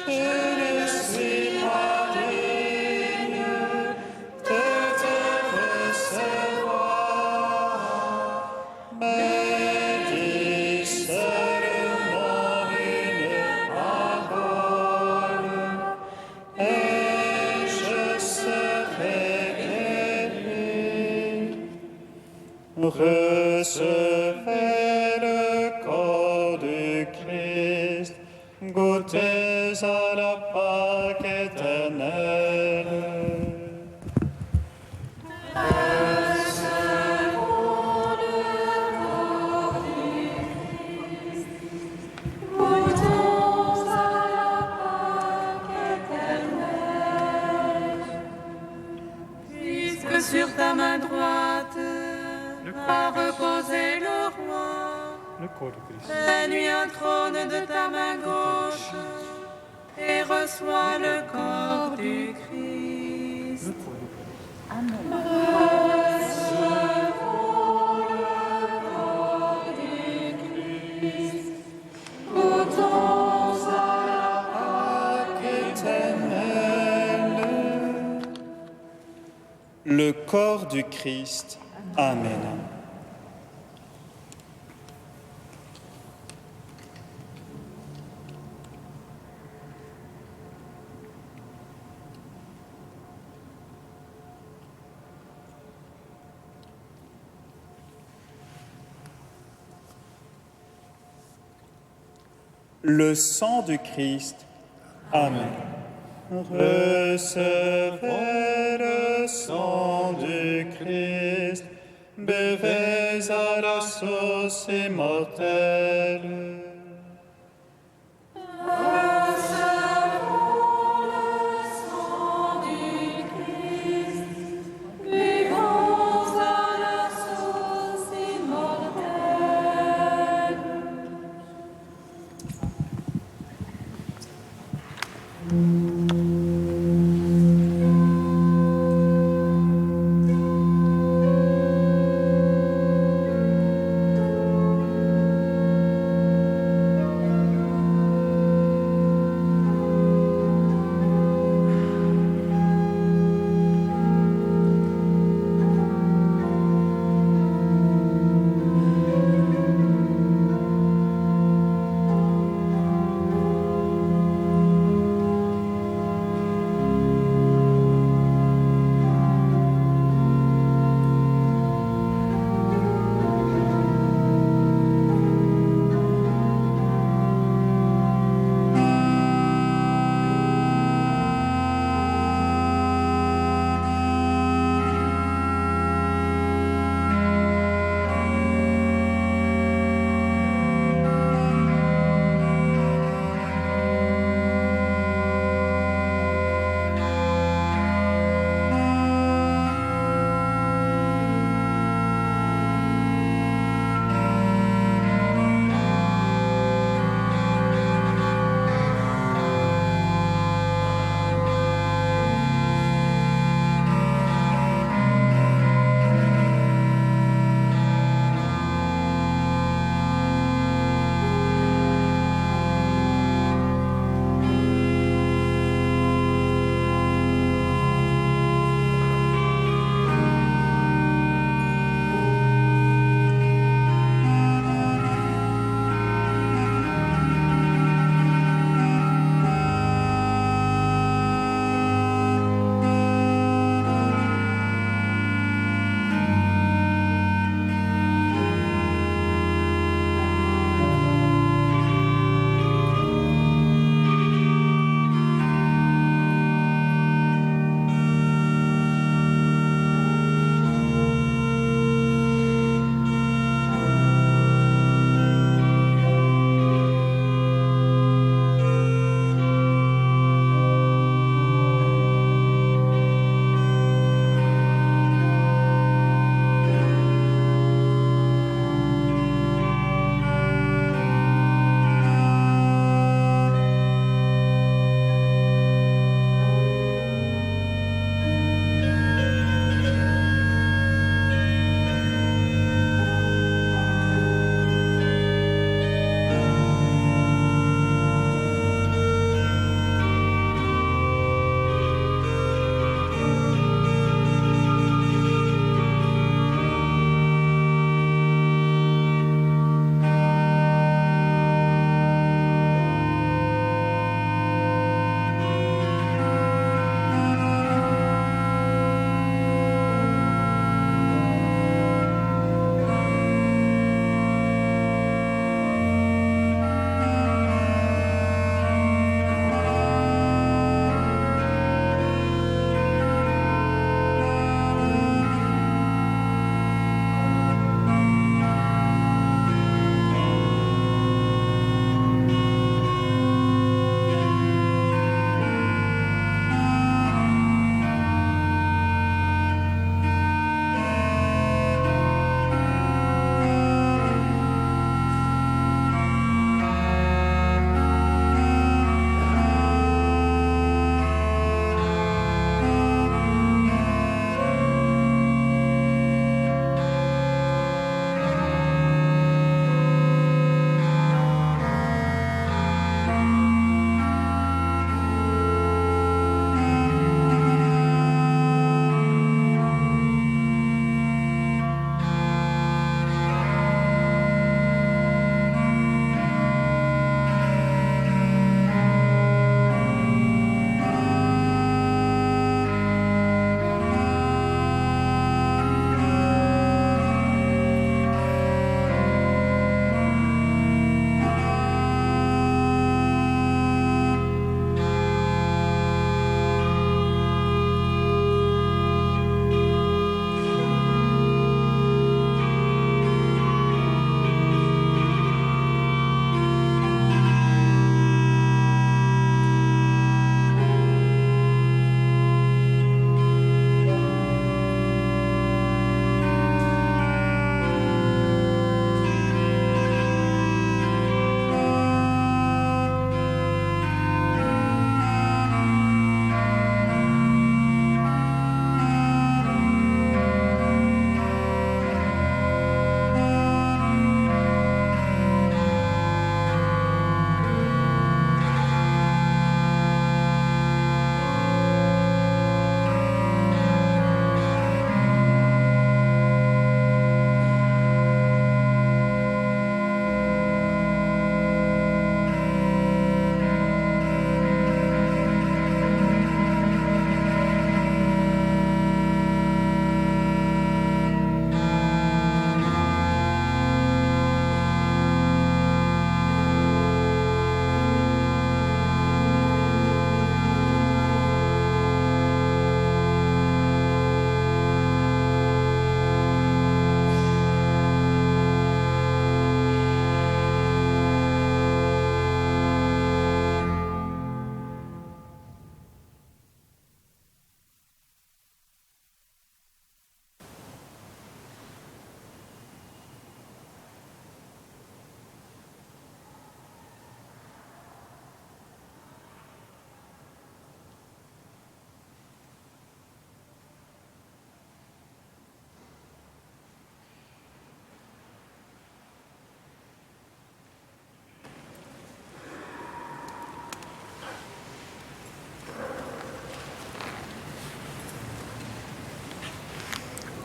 je ne suis pas digne de te recevoir, mais dis seulement une parole et je serai guéri. Recevez le corps du Christ, goûtez à la Pâque éternelle. Goûtons à la Pâque éternelle. Puisque sur ta main droite a reposé le roi, conduis un trône de ta main gauche et reçois le corps du Christ. Recevons le corps du Christ. Goûtons à la Pâque Éternelle. Le corps du Christ. Amen. Le sang du Christ. Amen. Recevez le sang du Christ, buvez à la source immortelle.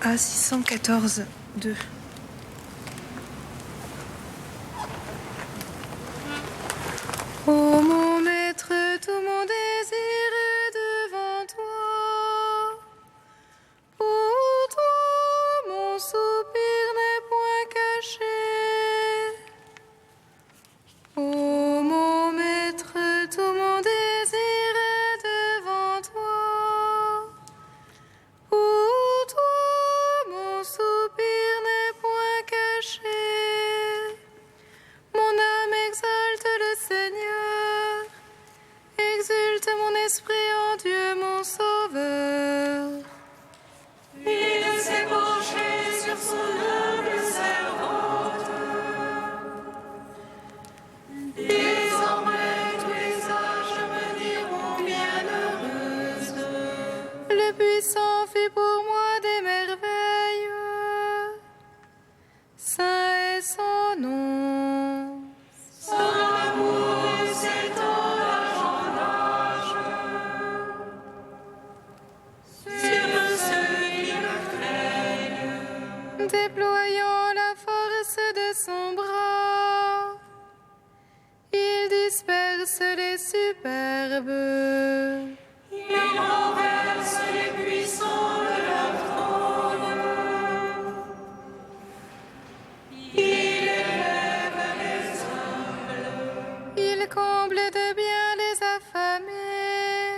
A614, 2. Ô mon maître, tout mon désir est devant toi. Pour toi, mon soupir n'est point caché. Ô mon maître, tout mon désir est devant toi. Pour toi, mon soupir n'est point caché. Mon âme exalte le Seigneur, exulte mon esprit en Dieu mon Sauveur. Il s'est penché sur son humble servante. Désormais tous les âges me diront bienheureuse. Le puissant fit pour moi des merveilles. Saint est son nom. Son amour s'étend d'âge en âge sur ceux qui le craignent. Déployant la force de son bras, il disperse les superbes. Il renverse les puissants de leur trône. Il élève les humbles. Il comble de bien les affamés,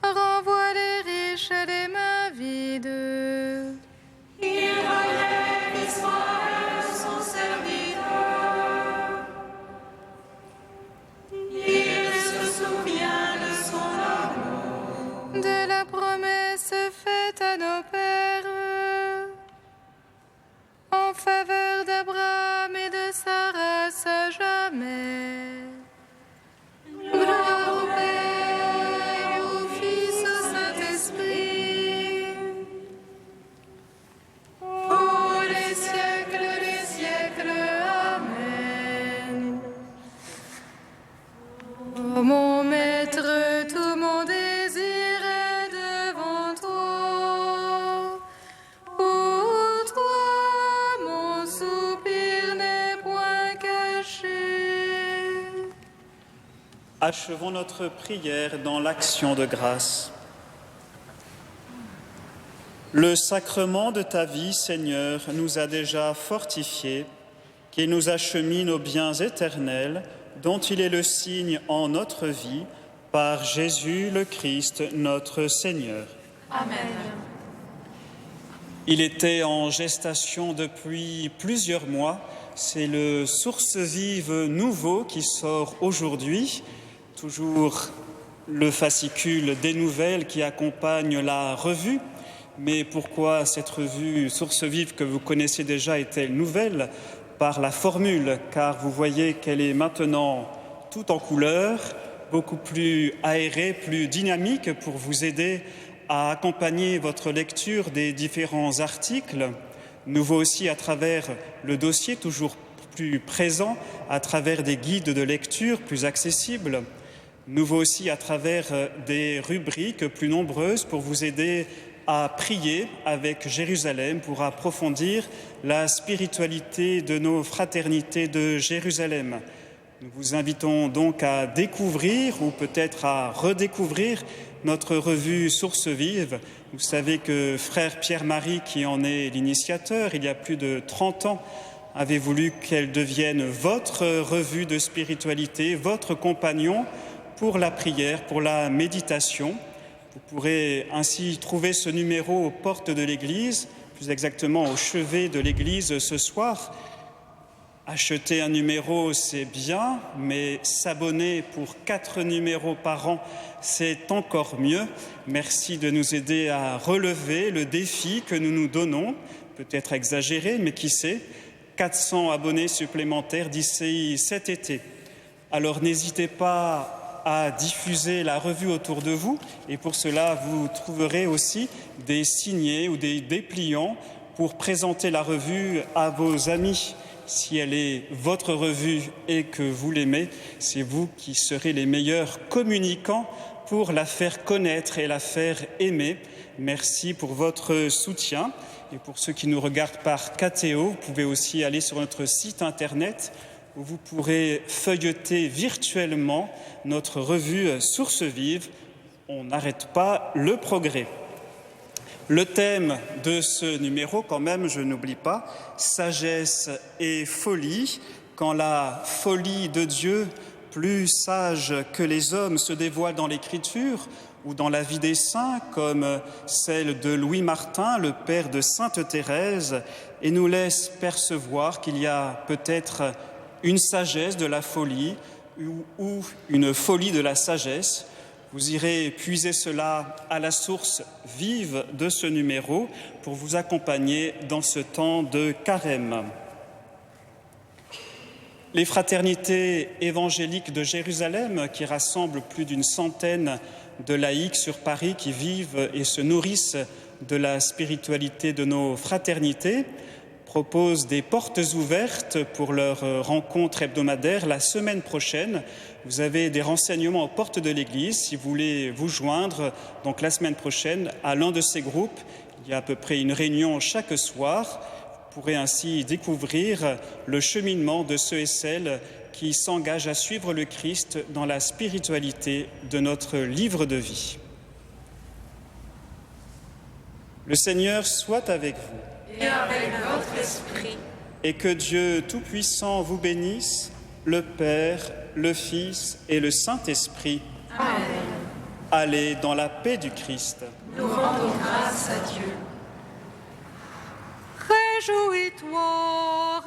renvoie les riches des mains vides. Il relève Israël, son serviteur. Il se souvient de son amour. De la promesse faite à nos pères, en faveur d'Abraham et de sa race à jamais. Gloire au Père, au Fils, au Saint-Esprit, pour les siècles, Amen. Ô mon Maître, tout mon désir est devant toi. Pour toi, mon soupir n'est point caché. Achevons notre prière dans l'action de grâce. Le sacrement de ta vie, Seigneur, nous a déjà fortifiés, qu'il nous achemine aux biens éternels, dont il est le signe en notre vie, par Jésus le Christ, notre Seigneur. Amen. Il était en gestation depuis plusieurs mois. C'est le Source Vive nouveau qui sort aujourd'hui. Toujours le fascicule des nouvelles qui accompagne la revue. Mais pourquoi cette revue Source Vive que vous connaissez déjà est-elle nouvelle? Par la formule, car vous voyez qu'elle est maintenant toute en couleur, beaucoup plus aérée, plus dynamique pour vous aider à accompagner votre lecture des différents articles. Nouveau aussi à travers le dossier, toujours plus présent, à travers des guides de lecture plus accessibles. Nouveau aussi à travers des rubriques plus nombreuses pour vous aider à prier avec Jérusalem, pour approfondir la spiritualité de nos fraternités de Jérusalem. Nous vous invitons donc à découvrir ou peut-être à redécouvrir notre revue Source Vive. Vous savez que frère Pierre-Marie, qui en est l'initiateur, il y a plus de 30 ans, avait voulu qu'elle devienne votre revue de spiritualité, votre compagnon pour la prière, pour la méditation. Vous pourrez ainsi trouver ce numéro aux portes de l'église, plus exactement au chevet de l'église ce soir. Acheter un numéro, c'est bien, mais s'abonner pour 4 numéros par an, c'est encore mieux. Merci de nous aider à relever le défi que nous nous donnons, peut-être exagéré, mais qui sait, 400 abonnés supplémentaires d'ici cet été. Alors n'hésitez pas à diffuser la revue autour de vous, et pour cela vous trouverez aussi des signets ou des dépliants pour présenter la revue à vos amis. Si elle est votre revue et que vous l'aimez, c'est vous qui serez les meilleurs communicants pour la faire connaître et la faire aimer. Merci pour votre soutien. Et pour ceux qui nous regardent par KTO, vous pouvez aussi aller sur notre site internet où vous pourrez feuilleter virtuellement notre revue Sources vives. On n'arrête pas le progrès. Le thème de ce numéro, quand même, je n'oublie pas, sagesse et folie. Quand la folie de Dieu, plus sage que les hommes, se dévoile dans l'Écriture ou dans la vie des saints, comme celle de Louis Martin, le père de Sainte Thérèse, et nous laisse percevoir qu'il y a peut-être une sagesse de la folie ou une folie de la sagesse. Vous irez puiser cela à la source vive de ce numéro pour vous accompagner dans ce temps de carême. Les fraternités évangéliques de Jérusalem, qui rassemblent plus d'une centaine de laïcs sur Paris qui vivent et se nourrissent de la spiritualité de nos fraternités, proposent des portes ouvertes pour leur rencontre hebdomadaire la semaine prochaine. Vous avez des renseignements aux portes de l'Église si vous voulez vous joindre donc la semaine prochaine à l'un de ces groupes. Il y a à peu près une réunion chaque soir. Vous pourrez ainsi découvrir le cheminement de ceux et celles qui s'engagent à suivre le Christ dans la spiritualité de notre livre de vie. Le Seigneur soit avec vous. Et avec votre esprit. Et que Dieu Tout-Puissant vous bénisse, le Père, le Fils et le Saint-Esprit. Amen. Allez dans la paix du Christ. Nous rendons grâce à Dieu. Réjouis-toi,